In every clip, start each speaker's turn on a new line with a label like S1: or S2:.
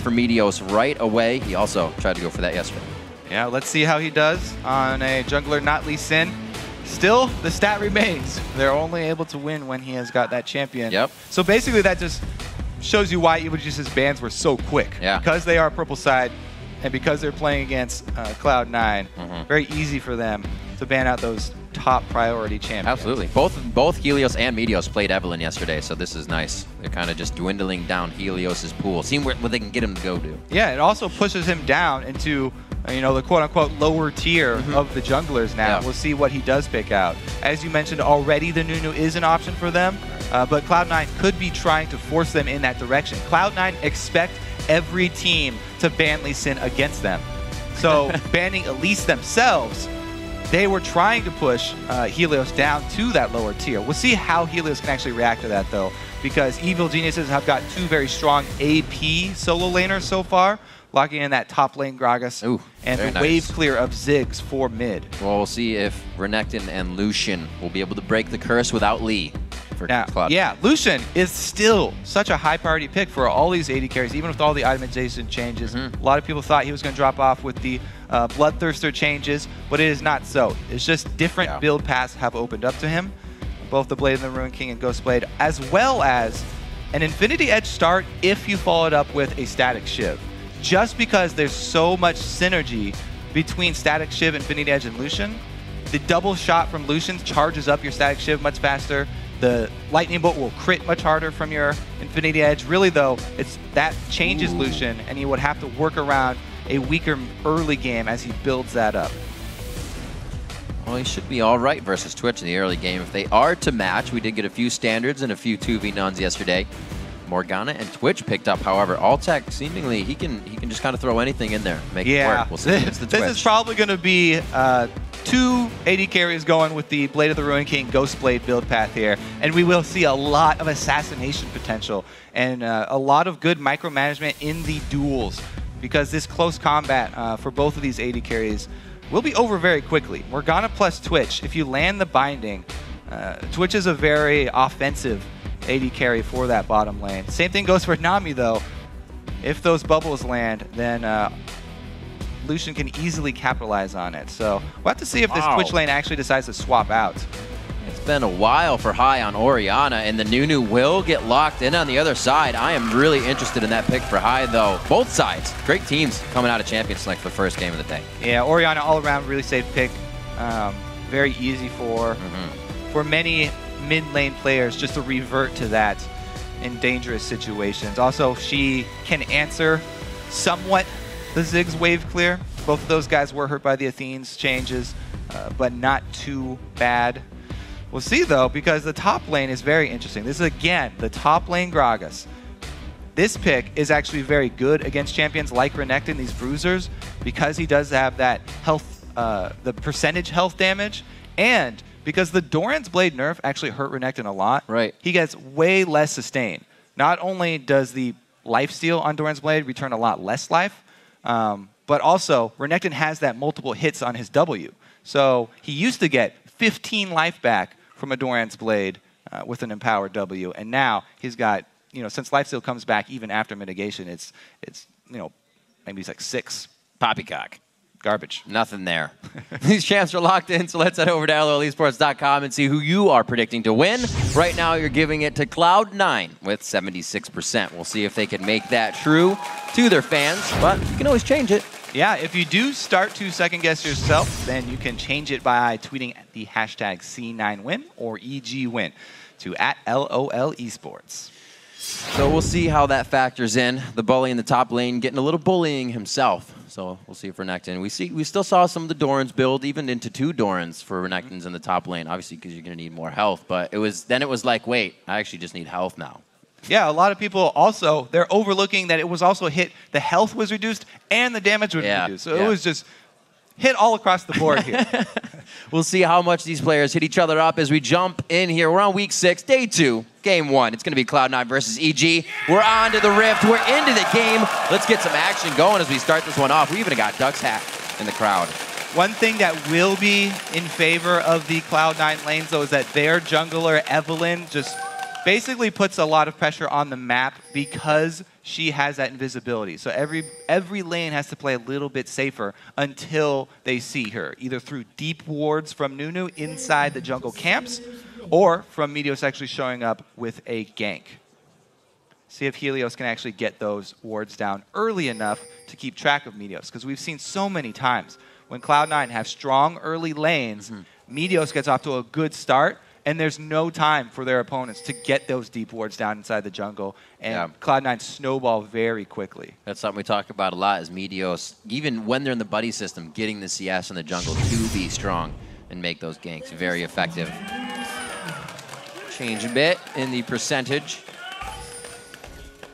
S1: for Meteos right away. He also tried to go for that yesterday.
S2: Yeah, let's see how he does on a jungler not Lee Sin. Still, the stat remains. They're only able to win when he has got that champion.
S1: Yep.
S2: So basically that just shows you why EvilGenius's bans were so quick.
S1: Yeah. Because
S2: they are purple side and because they're playing against Cloud9, very easy for them to ban out those top priority champions.
S1: Absolutely. Both Helios and Meteos played Evelyn yesterday, so this is nice. They're kind of just dwindling down Helios's pool, seeing what they can get him to go do.
S2: Yeah, it also pushes him down into the quote-unquote lower tier of the junglers now. Yeah. We'll see what he does pick out. As you mentioned already, the Nunu is an option for them, but Cloud9 could be trying to force them in that direction. Cloud9 expect every team to ban Lee Sin against them. So banning Elise themselves, they were trying to push Helios down to that lower tier. We'll see how Helios can actually react to that, though, because EvilGeniuses have got two very strong AP solo laners so far, locking in that top lane Gragas and the wave clear of Ziggs for mid.
S1: Well, we'll see if Renekton and Lucian will be able to break the curse without Lee.
S2: Yeah, Lucian is still such a high priority pick for all these AD carries, even with all the itemization changes. A lot of people thought he was going to drop off with the Bloodthirster changes, but it is not so. It's just different build paths have opened up to him, both the Blade of the Ruined King and Ghost Blade, as well as an Infinity Edge start if you follow it up with a Static Shiv. Just because there's so much synergy between Static Shiv, Infinity Edge, and Lucian, the double shot from Lucian charges up your Static Shiv much faster. The Lightning Bolt will crit much harder from your Infinity Edge. Really, though, that changes Lucian, and he would have to work around a weaker early game as he builds that up.
S1: Well, he should be all right versus Twitch in the early game. If they are to match, we did get a few standards and a few 2v-nuns yesterday. Morgana and Twitch picked up, however, Altec seemingly he can just kind of throw anything in there, make it work. We'll see. This
S2: is probably going to be two AD carries going with the Blade of the Ruined King Ghost Blade build path here, and we will see a lot of assassination potential and a lot of good micromanagement in the duels, because this close combat for both of these AD carries will be over very quickly. Morgana plus Twitch, if you land the binding, Twitch is a very offensive AD carry for that bottom lane. Same thing goes for Nami, though. If those bubbles land, then Lucian can easily capitalize on it. So we'll have to see if this Twitch lane actually decides to swap out.
S1: It's been a while for high on Orianna, and the Nunu will get locked in on the other side. I am really interested in that pick for high, though. Both sides, great teams coming out of Champions Select for the first game of the day. Yeah,
S2: Orianna all around really safe pick. Very easy for many mid-lane players just to revert to that in dangerous situations. Also, she can answer somewhat the Ziggs wave clear. Both of those guys were hurt by the Athene's changes, but not too bad. We'll see, though, because the top lane is very interesting. This is, again, the top lane Gragas. This pick is actually very good against champions like Renekton, these bruisers, because he does have that health, the percentage health damage, and because the Doran's Blade nerf actually hurt Renekton a lot.
S1: Right.
S2: He gets way less sustain. Not only does the lifesteal on Doran's Blade return a lot less life, but also Renekton has that multiple hits on his W. So he used to get 15 life back from a Doran's Blade with an empowered W, and now he's got, since lifesteal comes back even after mitigation, it's maybe it's like 6.
S1: Poppycock.
S2: Garbage.
S1: Nothing there. These champs are locked in, so let's head over to lolesports.com and see who you are predicting to win. Right now, you're giving it to Cloud9 with 76%. We'll see if they can make that true to their fans, but you can always change it.
S2: Yeah, if you do start to second guess yourself, then you can change it by tweeting the hashtag C9win or EGWin to @LOLesports.
S1: So we'll see how that factors in. The bully in the top lane getting a little bullying himself. So we'll see for Renekton. We still saw some of the Dorans build even into 2 Dorans for Renektons in the top lane, obviously because you're going to need more health. But it was like, wait, I actually just need health now.
S2: Yeah, a lot of people also, they're overlooking that it was also hit, the health was reduced and the damage was reduced. So it was just hit all across the board here.
S1: We'll see how much these players hit each other up as we jump in here. We're on week 6, day 2, game 1. It's going to be Cloud9 versus EG. We're on to the Rift. We're into the game. Let's get some action going as we start this one off. We even got Duck's hat in the crowd.
S2: One thing that will be in favor of the Cloud9 lanes, though, is that their jungler, Evelyn, just basically puts a lot of pressure on the map because she has that invisibility. So every lane has to play a little bit safer until they see her, either through deep wards from Nunu inside the jungle camps, or from Meteos actually showing up with a gank. See if Helios can actually get those wards down early enough to keep track of Meteos, because we've seen so many times when Cloud9 have strong early lanes, Meteos gets off to a good start, and there's no time for their opponents to get those deep wards down inside the jungle, and Cloud9 snowball very quickly.
S1: That's something we talk about a lot is Meteos, even when they're in the buddy system, getting the CS in the jungle to be strong and make those ganks very effective. Change a bit in the percentage.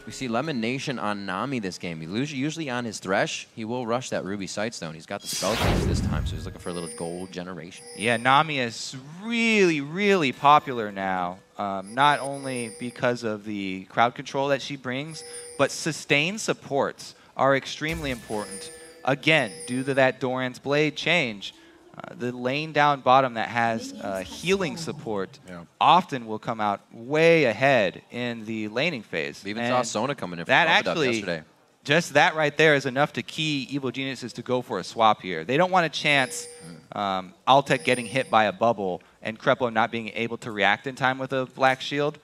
S1: We see LemonNation on Nami this game. Usually on his Thresh, he will rush that Ruby Sightstone. He's got the spell case this time, so he's looking for a little gold generation.
S2: Yeah, Nami is really, really popular now, not only because of the crowd control that she brings, but sustained supports are extremely important. Again, due to that Doran's Blade change, the lane down bottom that has healing support often will come out way ahead in the laning phase.
S1: We even saw Sona coming in from
S2: that actually,
S1: yesterday.
S2: Just that right there is enough to key Evil Geniuses to go for a swap here. They don't want a chance Altec getting hit by a bubble and Krepo not being able to react in time with a Black Shield.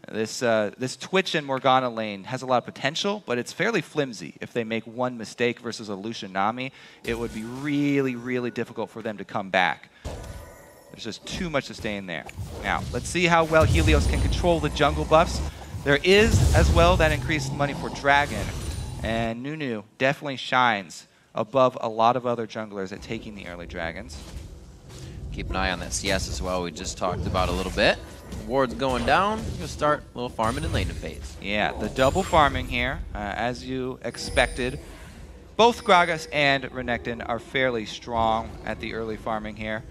S2: This Twitch and Morgana lane has a lot of potential, but it's fairly flimsy. If they make one mistake versus a Lucian Nami, it would be really, really difficult for them to come back. There's just too much to stay in there. Now, let's see how well Helios can control the jungle buffs. There is, as well, that increased money for Dragon, and Nunu definitely shines above a lot of other junglers at taking the early dragons.
S1: Keep an eye on that CS as well. We just talked about a little bit. Ward's going down. You'll start a little farming in laning phase.
S2: Yeah, the double farming here, as you expected. Both Gragas and Renekton are fairly strong at the early farming here.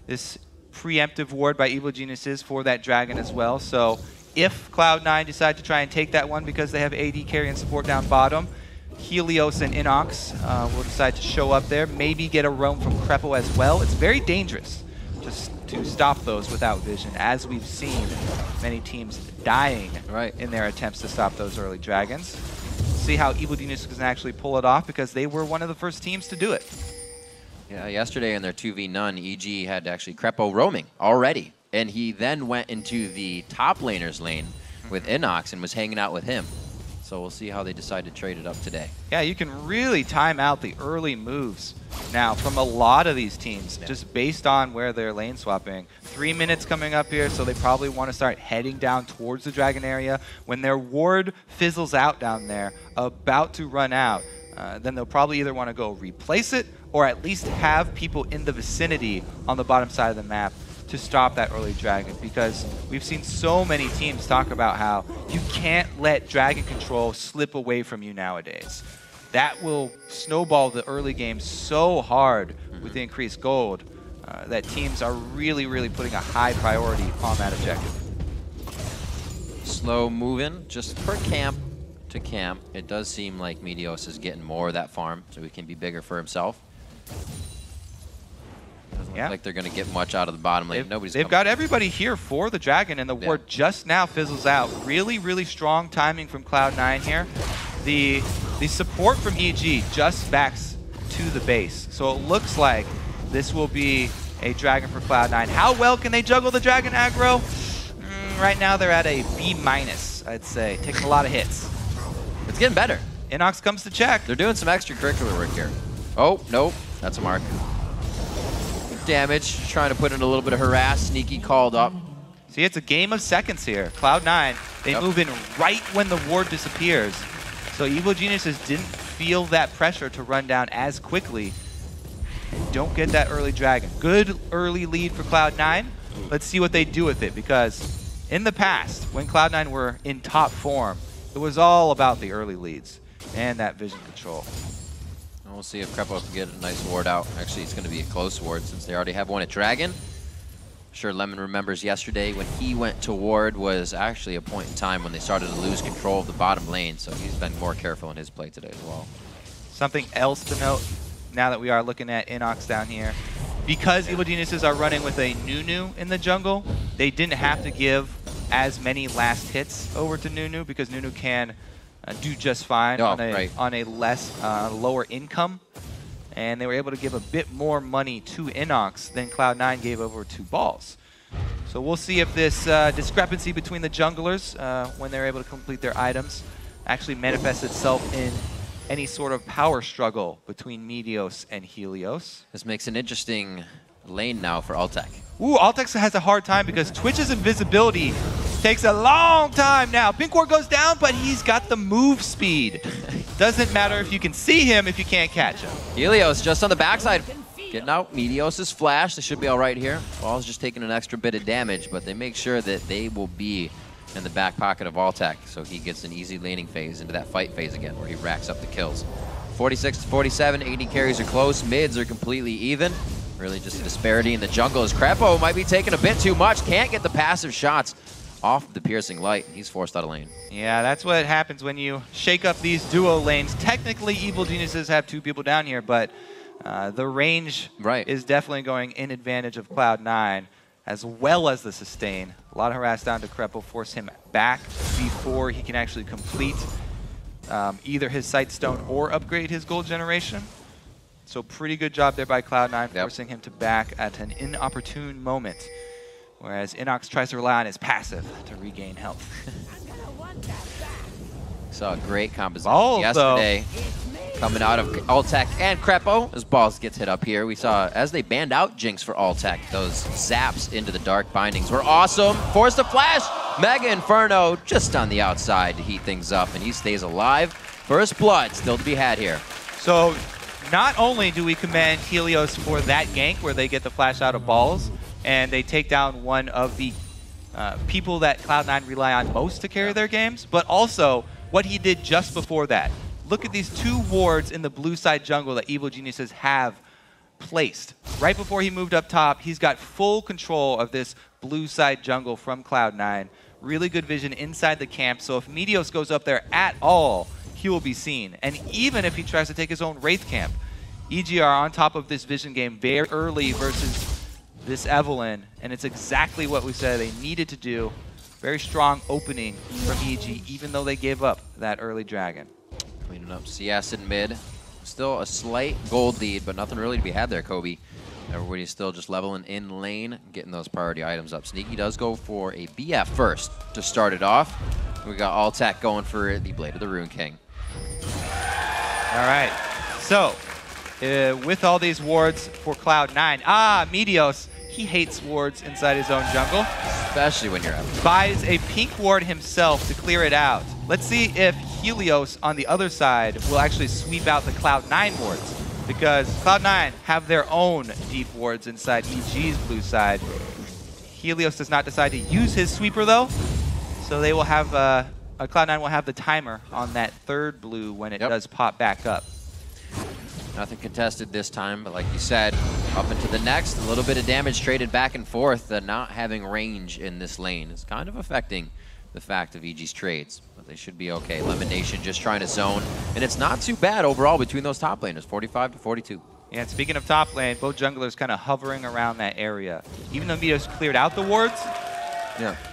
S2: This preemptive ward by Evil Geniuses for that dragon as well. So if Cloud9 decide to try and take that one because they have AD carry and support down bottom, Helios and InnoX will decide to show up there, maybe get a roam from Krepo as well. It's very dangerous just to stop those without vision, as we've seen many teams dying in their attempts to stop those early dragons. See how Evil Geniuses can actually pull it off, because they were one of the first teams to do it.
S1: Yeah, yesterday in their 2v none, EG had actually Krepo roaming already, and he then went into the top laner's lane with InnoX and was hanging out with him. So we'll see how they decide to trade it up today.
S2: Yeah, you can really time out the early moves now from a lot of these teams, just based on where they're lane swapping. 3 minutes coming up here, so they probably want to start heading down towards the dragon area. When their ward fizzles out down there, about to run out, then they'll probably either want to go replace it, or at least have people in the vicinity on the bottom side of the map to stop that early dragon, because we've seen so many teams talk about how you can't let dragon control slip away from you nowadays. That will snowball the early game so hard with the increased gold that teams are really, really putting a high priority on that objective.
S1: Slow moving, just per camp to camp. It does seem like Meteos is getting more of that farm, so he can be bigger for himself. Doesn't look like they're going to get much out of the bottom lane.
S2: They've got everybody here for the dragon, and the ward just now fizzles out. Really, really strong timing from Cloud9 here. The support from EG just backs to the base, so it looks like this will be a dragon for Cloud9. How well can they juggle the dragon aggro? Right now they're at a B-, I'd say. Taking a lot of hits.
S1: It's getting better.
S2: InnoX comes to check.
S1: They're doing some extracurricular work here. Oh, nope. That's a mark. Damage, trying to put in a little bit of harass. Sneaky called up.
S2: See, it's a game of seconds here. Cloud9, they move in right when the ward disappears. So Evil Geniuses didn't feel that pressure to run down as quickly. And don't get that early dragon. Good early lead for Cloud9. Let's see what they do with it, because in the past, when Cloud9 were in top form, it was all about the early leads and that vision control.
S1: We'll see if Krepo can get a nice ward out. Actually, it's going to be a close ward since they already have one at Dragon. I'm sure Lemon remembers yesterday when he went to ward was actually a point in time when they started to lose control of the bottom lane, so he's been more careful in his play today as well.
S2: Something else to note, now that we are looking at InnoX down here, because Evil Geniuses are running with a Nunu in the jungle, they didn't have to give as many last hits over to Nunu because Nunu can do just fine on a lower income. And they were able to give a bit more money to InnoX than Cloud9 gave over to Balls. So we'll see if this discrepancy between the junglers when they're able to complete their items actually manifests itself in any sort of power struggle between Meteos and Helios.
S1: This makes an interesting lane now for Altec.
S2: Ooh, Altec has a hard time because Twitch's invisibility takes a long time now. Pink Ward goes down, but he's got the move speed. Doesn't matter if you can see him if you can't catch him.
S1: Helios just on the backside. Getting out Meteos' flash. They should be all right here. Ball's just taking an extra bit of damage, but they make sure that they will be in the back pocket of Altec, so he gets an easy laning phase into that fight phase again, where he racks up the kills. 46 to 47, AD carries are close, mids are completely even. Really just a disparity in the jungle as Krepo might be taking a bit too much, can't get the passive shots off the piercing light. He's forced out of lane.
S2: Yeah, that's what happens when you shake up these duo lanes. Technically, Evil Geniuses have 2 people down here, but the range is definitely going in advantage of Cloud9, as well as the sustain. A lot of harass down to Krepo, force him back before he can actually complete either his Sightstone or upgrade his gold generation. So pretty good job there by Cloud9, forcing him to back at an inopportune moment. Whereas InnoX tries to rely on his passive to regain health.
S1: Saw a great composition yesterday coming out of Altec and Krepo as Balls gets hit up here. We saw as they banned out Jinx for Altec, those zaps into the dark bindings were awesome. Forced a flash, Mega Inferno just on the outside to heat things up, and he stays alive. First blood still to be had here.
S2: So not only do we commend Helios for that gank where they get the flash out of Balls, and they take down one of the people that Cloud9 rely on most to carry their games, but also what he did just before that. Look at these 2 wards in the blue side jungle that Evil Geniuses have placed. Right before he moved up top, he's got full control of this blue side jungle from Cloud9. Really good vision inside the camp, so if Meteos goes up there at all, he will be seen. And even if he tries to take his own Wraith camp, EG are on top of this vision game very early versus this Evelyn, and it's exactly what we said they needed to do. Very strong opening from EG, even though they gave up that early dragon.
S1: Cleaning up CS in mid. Still a slight gold lead, but nothing really to be had there, Kobe. Everybody's still just leveling in lane, getting those priority items up. Sneaky does go for a BF first to start it off. We got Altec going for the Blade of the Rune King.
S2: All right, so with all these wards for Cloud9, Meteos, he hates wards inside his own jungle.
S1: Especially when you're out.
S2: Buys a pink ward himself to clear it out. Let's see if Helios on the other side will actually sweep out the Cloud9 wards, because Cloud9 have their own deep wards inside EG's blue side. Helios does not decide to use his sweeper though, so they will have Cloud9 will have the timer on that 3rd blue when it does pop back up.
S1: Nothing contested this time, but like you said, up into the next, a little bit of damage traded back and forth. Not having range in this lane is kind of affecting the fact of EG's trades, but they should be okay. LemonNation just trying to zone, and it's not too bad overall between those top laners, 45 to 42.
S2: Yeah, and speaking of top lane, both junglers kind of hovering around that area. Even though Meteos cleared out the wards,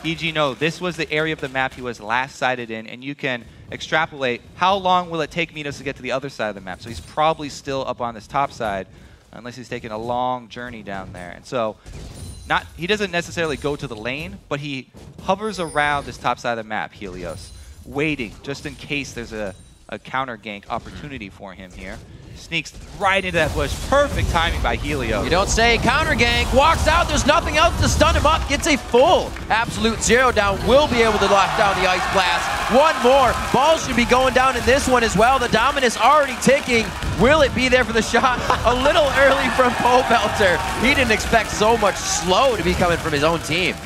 S2: EG know this was the area of the map he was last sighted in, and you can extrapolate how long will it take Meteos to get to the other side of the map. So he's probably still up on this top side, unless he's taking a long journey down there. And so he doesn't necessarily go to the lane, but he hovers around this top side of the map, Helios, waiting just in case there's a counter gank opportunity for him here. Sneaks right into that bush. Perfect timing by Helios.
S1: You don't say. Counter gank. Walks out. There's nothing else to stun him up. Gets a full absolute 0 down. Will be able to lock down the Ice Blast. One more. Ball should be going down in this one as well. The Dominus already ticking. Will it be there for the shot? A little early from Pobelter. He didn't expect so much slow to be coming from his own team.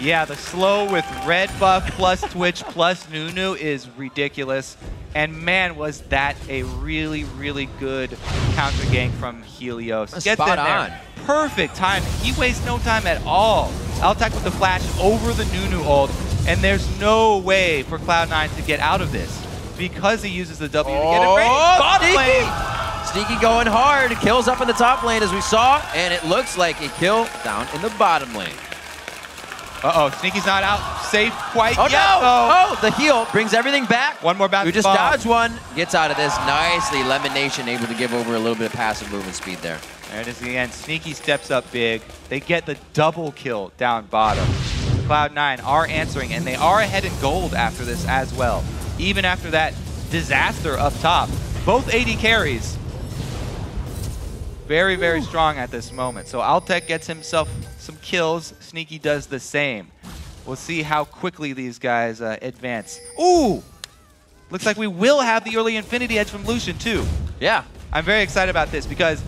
S2: Yeah, the slow with red buff plus Twitch plus Nunu is ridiculous. And man, was that a really, really good counter gank from Helios. Gets
S1: spot
S2: in there.
S1: on.
S2: Perfect time. He wastes no time at all. Altec with the flash over the Nunu ult, and there's no way for Cloud9 to get out of this because he uses the W to get it ready. Bottom lane.
S1: Sneaky going hard. Kills up in the top lane as we saw, and it looks like a kill down in the bottom lane.
S2: Uh-oh, Sneaky's not out safe quite
S1: Oh
S2: yet.
S1: no!
S2: Oh,
S1: Oh, the heal brings everything back.
S2: one more bounce.
S1: We just dodged one. Gets out of this nicely. LemonNation able to give over a little bit of passive movement speed there.
S2: There it is again. Sneaky steps up big. They get the double kill down bottom. Cloud9 are answering, and they are ahead in gold after this as well. Even after that disaster up top. Both AD carries. Very, very strong at this moment. So Altec gets himself some kills. Sneaky does the same. We'll see how quickly these guys advance. Ooh! Looks like we will have the early Infinity Edge from Lucian too.
S1: Yeah.
S2: I'm very excited about this because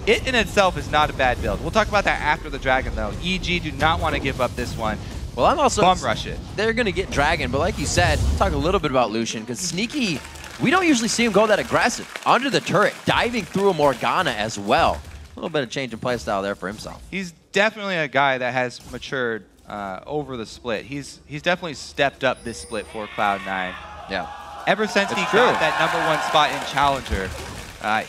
S2: it in itself is not a bad build. We'll talk about that after the Dragon though. EG do not want to give up this one.
S1: Well, I'm also
S2: Bum rush it.
S1: They're going to get Dragon, but like you said, talk a little bit about Lucian because Sneaky, we don't usually see him go that aggressive. Under the turret, diving through a Morgana as well. A little bit of change in playstyle there for himself.
S2: He's definitely a guy that has matured over the split. He's definitely stepped up this split for Cloud9.
S1: Yeah.
S2: Ever since he got that #1 spot in Challenger,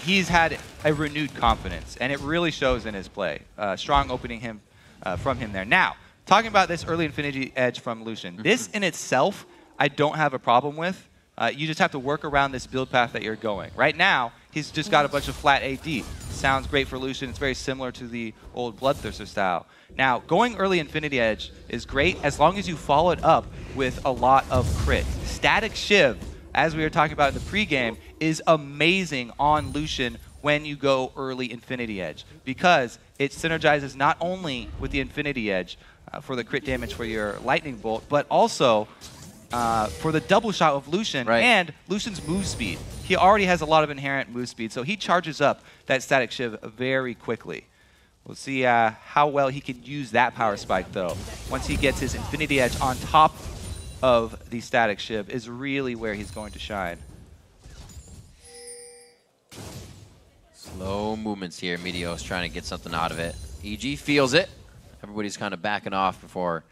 S2: he's had a renewed confidence, and it really shows in his play. Strong opening from him there. Now, talking about this early Infinity Edge from Lucian, this in itself, I don't have a problem with. You just have to work around this build path that you're going. Right now, he's just got a bunch of flat AD. Sounds great for Lucian. It's very similar to the old Bloodthirster style. Now, going early Infinity Edge is great as long as you follow it up with a lot of crit. Static Shiv, as we were talking about in the pregame, is amazing on Lucian when you go early Infinity Edge because it synergizes not only with the Infinity Edge for the crit damage for your Lightning Bolt, but also for the double shot of Lucian and Lucian's move speed. He already has a lot of inherent move speed, so he charges up that Static Shiv very quickly. We'll see how well he can use that power spike, though. Once he gets his Infinity Edge on top of the Static Shiv is really where he's going to shine.
S1: Slow movements here. Meteos trying to get something out of it. EG feels it. Everybody's kind of backing off before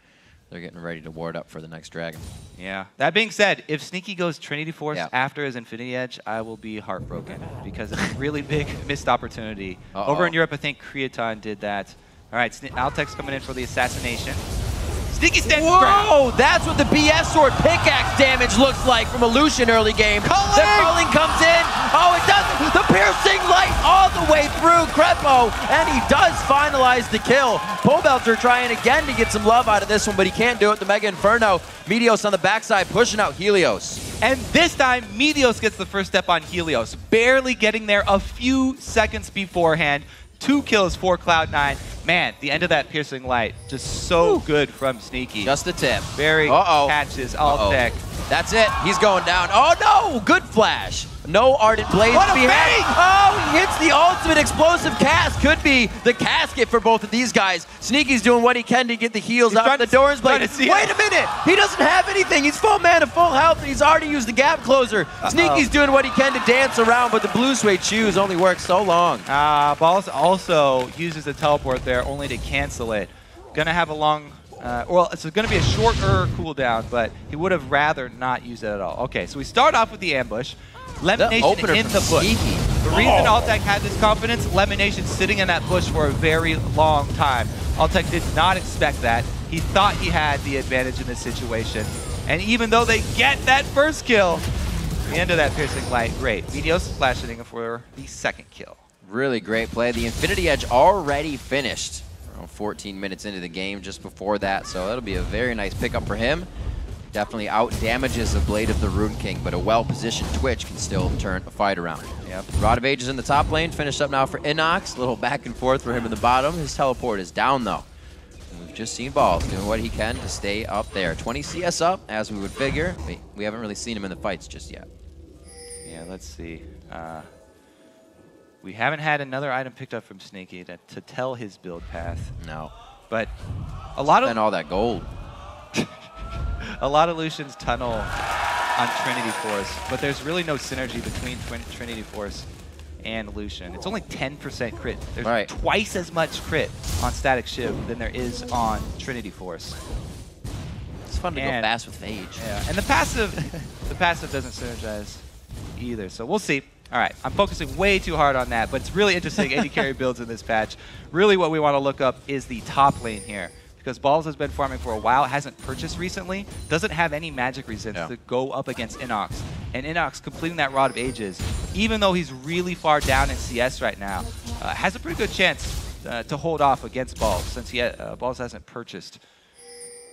S1: they're getting ready to ward up for the next Dragon.
S2: Yeah. That being said, if Sneaky goes Trinity Force after his Infinity Edge, I will be heartbroken because it's a really big missed opportunity. Over in Europe, I think Creaton did that. All right, Altec's coming in for the assassination. Sneaky stands ground.
S1: Whoa, that's what the BS sword pickaxe damage looks like from a Lucian early game. The culling comes in. Oh, it doesn't. The piercing light all the way through Krepo, and he does finalize the kill. Pobelter trying again to get some love out of this one, but he can't do it. The Mega Inferno. Meteos on the backside pushing out Helios.
S2: And this time, Meteos gets the first step on Helios, barely getting there a few seconds beforehand. 2 kills for Cloud9. Man, the end of that piercing light, just so good from Sneaky.
S1: Just a tip.
S2: Very catches Altec.
S1: That's it. He's going down. Oh no! Good flash. No Ardent Blades
S2: What a
S1: behind.
S2: bang!
S1: Oh, he hits the ultimate explosive cast. Could be the casket for both of these guys. Sneaky's doing what he can to get the heals out of the Doran's Blade. Wait a minute! He doesn't have anything. He's full mana, full health, and he's already used the gap closer. Sneaky's doing what he can to dance around, but the blue suede shoes only work so long.
S2: Balls also uses the teleport there only to cancel it. Gonna have a long... well, it's going to be a shorter cooldown, but he would have rather not use it at all. Okay, so we start off with the ambush. LemonNation in the bush. The reason Altec had this confidence, LemonNation sitting in that bush for a very long time. Altec did not expect that. He thought he had the advantage in this situation. And even though they get that first kill, the end of that piercing light, great. Meteos flashing for the second kill.
S1: Really great play. The Infinity Edge already finished. Around 14 minutes into the game just before that, so that'll be a very nice pickup for him. Definitely out damages a Blade of the Rune King, but a well-positioned Twitch can still turn a fight around. Yep. Rod of Ages in the top lane, finished up now for InnoX. A little back and forth for him in the bottom. His teleport is down though. And we've just seen Balls doing what he can to stay up there. 20 CS up, as we would figure. We haven't really seen him in the fights just yet.
S2: Yeah, let's see. We haven't had another item picked up from Sneaky to tell his build path.
S1: No.
S2: But a lot of...
S1: And all that gold.
S2: a lot of Lucian's tunnel on Trinity Force, but there's really no synergy between Trinity Force and Lucian. It's only 10% crit. There's twice as much crit on Static Shiv than there is on Trinity Force.
S1: It's fun to go fast with Phage.
S2: Yeah, and the passive doesn't synergize either, so we'll see. All right, I'm focusing way too hard on that, but it's really interesting AD carry builds in this patch. Really what we want to look up is the top lane here, because Balls has been farming for a while, hasn't purchased recently, doesn't have any magic resistance to go up against InnoX. And InnoX completing that Rod of Ages, even though he's really far down in CS right now, has a pretty good chance to hold off against Balls, since Balls hasn't purchased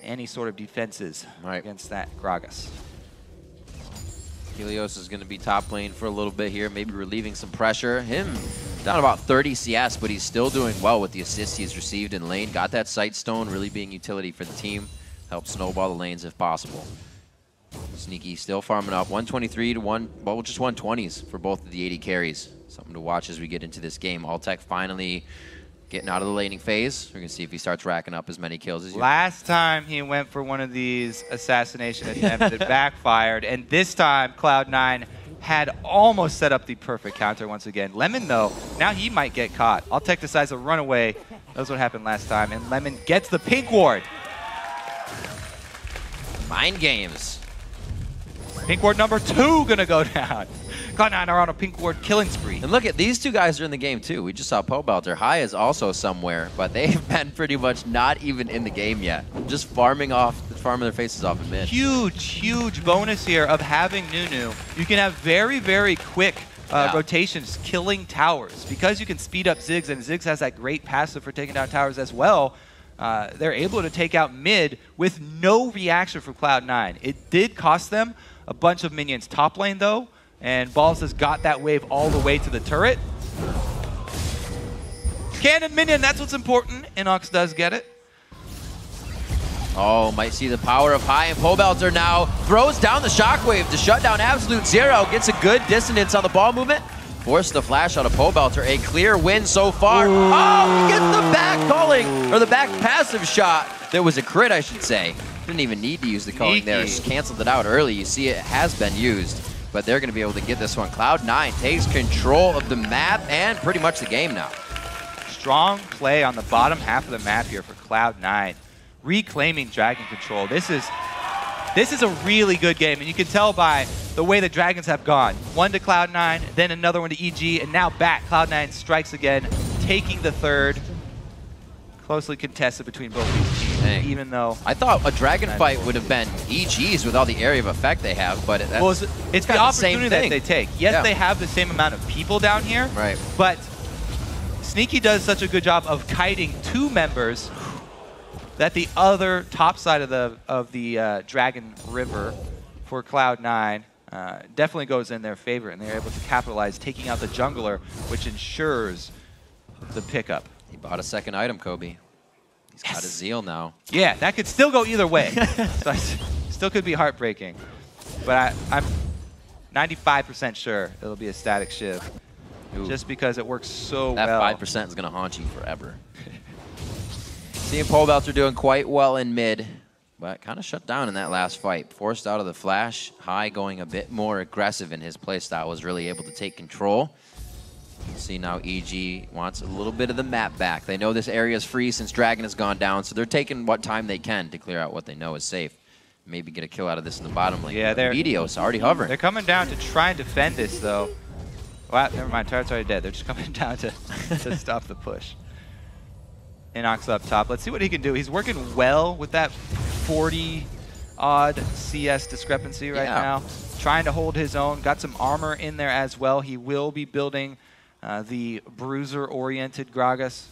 S2: any sort of defenses against that Gragas.
S1: Helios is going to be top lane for a little bit here, maybe relieving some pressure. Him down about 30 CS, but he's still doing well with the assists he's received in lane. Got that sight stone, really being utility for the team. Help snowball the lanes if possible. Sneaky still farming up. 123 to just 120s for both of the AD carries. Something to watch as we get into this game. Altec finally getting out of the laning phase. We're going to see if he starts racking up as many kills as you.
S2: Last time he went for one of these assassination attempts, it backfired. And this time, Cloud9 had almost set up the perfect counter once again. Lemon, though, now he might get caught. Altec decides to run away. That's what happened last time. And Lemon gets the pink ward.
S1: Mind games.
S2: Pink ward number 2 gonna go down. Cloud9 are on a pink ward killing spree.
S1: And look at these two guys are in the game too. We just saw Pobelter. High is also somewhere, but they've been pretty much not even in the game yet. Just farming their faces off in mid.
S2: Huge bonus here of having Nunu. You can have very, very quick rotations killing towers. Because you can speed up Ziggs, and Ziggs has that great passive for taking down towers as well. They're able to take out mid with no reaction from Cloud9. It did cost them a bunch of minions top lane though, and Balls has got that wave all the way to the turret. Cannon minion, that's what's important. InnoX does get it.
S1: Oh, might see the power of High, and Pobelter now throws down the shockwave to shut down Absolute Zero. Gets a good dissonance on the ball movement. Forced the flash out of Pobelter. A clear win so far. Ooh. Oh, he gets the back calling, or the back passive shot. That was a crit, I should say. Didn't even need to use the calling there. Just canceled it out early. You see it has been used, but they're going to be able to get this one. Cloud9 takes control of the map and pretty much the game now.
S2: Strong play on the bottom half of the map here for Cloud9. Reclaiming dragon control. This is a really good game, and you can tell by the way the Dragons have gone. One to Cloud9, then another one to EG, and now back. Cloud9 strikes again, taking the third. Closely contested between both these teams. Dang. Even though
S1: I thought a dragon fight would have been EG's with all the area of effect they have, but it's
S2: the opportunity that they take. Yes, they have the same amount of people down here, but Sneaky does such a good job of kiting 2 members that the other top side of the Dragon River for Cloud9 definitely goes in their favor, and they're able to capitalize, taking out the jungler, which ensures the pickup.
S1: He bought a second item, Kobe. He's got his zeal now.
S2: Yeah, that could still go either way. So still could be heartbreaking. But I'm 95% sure it'll be a static shiv. Ooh. Just because it works so well.
S1: That 5% is going to haunt you forever. Seeing Pobelter doing quite well in mid, but kind of shut down in that last fight. Forced out of the flash. High going a bit more aggressive in his playstyle, was really able to take control. See now EG wants a little bit of the map back. They know this area is free since Dragon has gone down, so they're taking what time they can to clear out what they know is safe. Maybe get a kill out of this in the bottom lane.
S2: Yeah,
S1: Meteos already hovering.
S2: They're coming down to try and defend this though. Well, never mind, turret's already dead. They're just coming down to stop the push. InnoX up top. Let's see what he can do. He's working well with that 40-odd CS discrepancy right now. Trying to hold his own. Got some armor in there as well. He will be building the bruiser-oriented Gragas.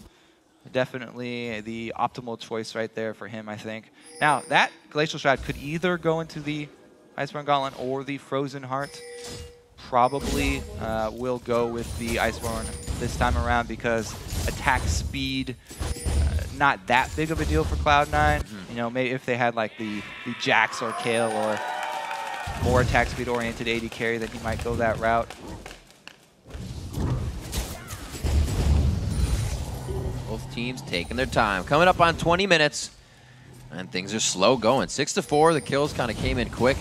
S2: Definitely the optimal choice right there for him, I think. Now, that Glacial Shroud could either go into the Iceborne Gauntlet or the Frozen Heart. Probably will go with the Iceborne this time around because attack speed, not that big of a deal for Cloud9. You know, maybe if they had like the Jax or Kale or more attack speed oriented AD carry, then he might go that route.
S1: Both teams taking their time. Coming up on 20 minutes, and things are slow going. 6-4, the kills kind of came in quick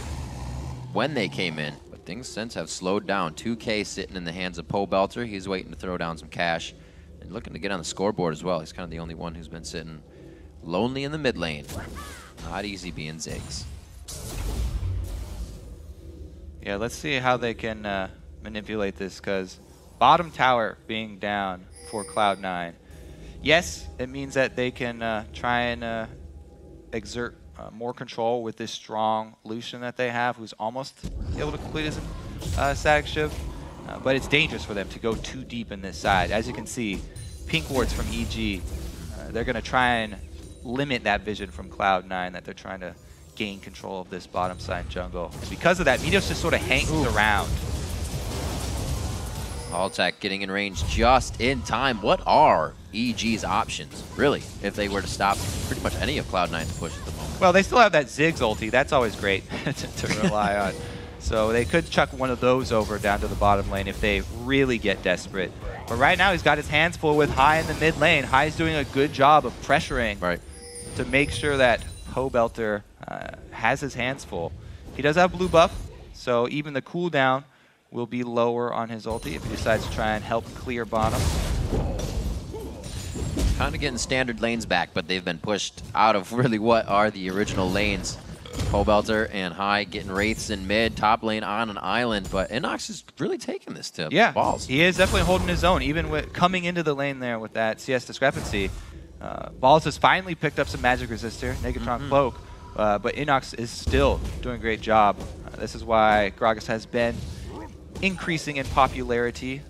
S1: when they came in, but things since have slowed down. 2K sitting in the hands of Pobelter. He's waiting to throw down some cash and looking to get on the scoreboard as well. He's kind of the only one who's been sitting lonely in the mid lane. Not easy being Ziggs.
S2: Yeah, let's see how they can manipulate this, because bottom tower being down for Cloud9. Yes, it means that they can try and exert more control with this strong Lucian that they have, who's almost able to complete his static shiv. But it's dangerous for them to go too deep in this side. As you can see, pink wards from EG, they're going to try and limit that vision from Cloud9 that they're trying to gain control of this bottom side jungle. And because of that, Meteos just sort of hangs around.
S1: Altec getting in range just in time. What are EG's options, really, if they were to stop pretty much any of Cloud9's push at the moment?
S2: Well, they still have that Ziggs ulti. That's always great to rely on. So they could chuck one of those over down to the bottom lane if they really get desperate. But right now, he's got his hands full with High in the mid lane. High's doing a good job of pressuring to make sure that Pobelter has his hands full. He does have blue buff, so even the cooldown will be lower on his ulti if he decides to try and help clear bottom.
S1: Kind of getting standard lanes back, but they've been pushed out of really what are the original lanes. Pobelter and High getting wraiths in mid, top lane on an island, but InnoX is really taking this to balls.
S2: He is definitely holding his own, even with coming into the lane there with that CS discrepancy. Balls has finally picked up some magic resistor, Negatron Cloak, but InnoX is still doing a great job. This is why Gragas has been increasing in popularity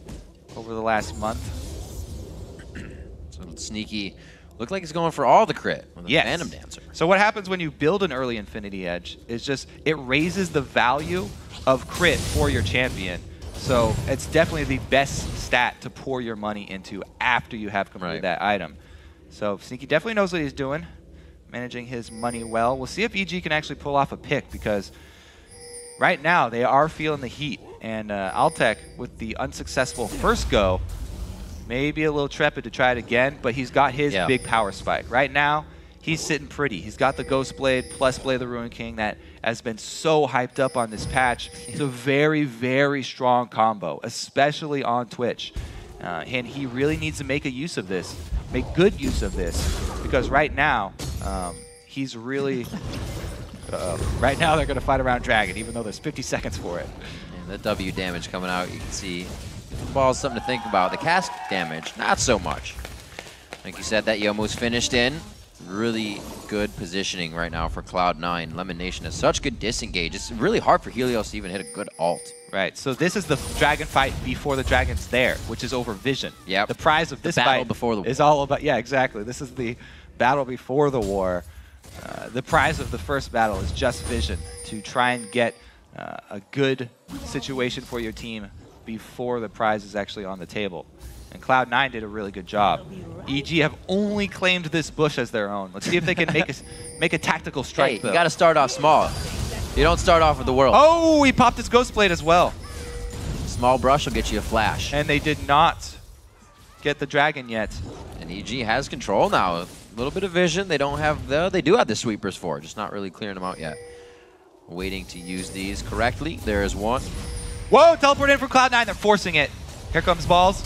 S2: over the last month.
S1: So sneaky. Looked like he's going for all the crit with a Phantom Dancer.
S2: So what happens when you build an early Infinity Edge is just it raises the value of crit for your champion. So it's definitely the best stat to pour your money into after you have completed that item. So Sneaky definitely knows what he's doing, managing his money well. We'll see if EG can actually pull off a pick, because right now they are feeling the heat. And Altec, with the unsuccessful first go, may be a little trepid to try it again, but he's got his big power spike. Right now, he's sitting pretty. He's got the Ghost Blade plus Blade of the Ruin King that has been so hyped up on this patch. It's a very, very strong combo, especially on Twitch. And he really needs to make a use of this, make good use of this, because right now, he's really... right now, they're going to fight around Dragon, even though there's 50 seconds for it.
S1: And the W damage coming out, you can see Ball's something to think about. The cast damage, not so much. Like you said, that Youmuu's finished in. Really good positioning right now for Cloud9. LemonNation has such good disengage. It's really hard for Helios to even hit a good ult.
S2: Right, so this is the dragon fight before the dragon's there, which is over vision.
S1: Yep.
S2: The prize of this
S1: battle
S2: fight
S1: before the war.
S2: is all about, exactly. This is the battle before the war. The prize of the first battle is just vision, to try and get a good situation for your team before the prize is actually on the table. And Cloud9 did a really good job. EG have only claimed this bush as their own. Let's see if they can make a tactical strike,
S1: you got to start off small. You don't start off with the world.
S2: Oh, he popped his Ghost Blade as well.
S1: Small brush will get you a flash.
S2: And they did not get the dragon yet.
S1: And EG has control now. A little bit of vision. They don't have they do have the sweepers for it, just not really clearing them out yet. Waiting to use these correctly. There is one.
S2: Whoa, teleport in from Cloud9. They're forcing it. Here comes Balls.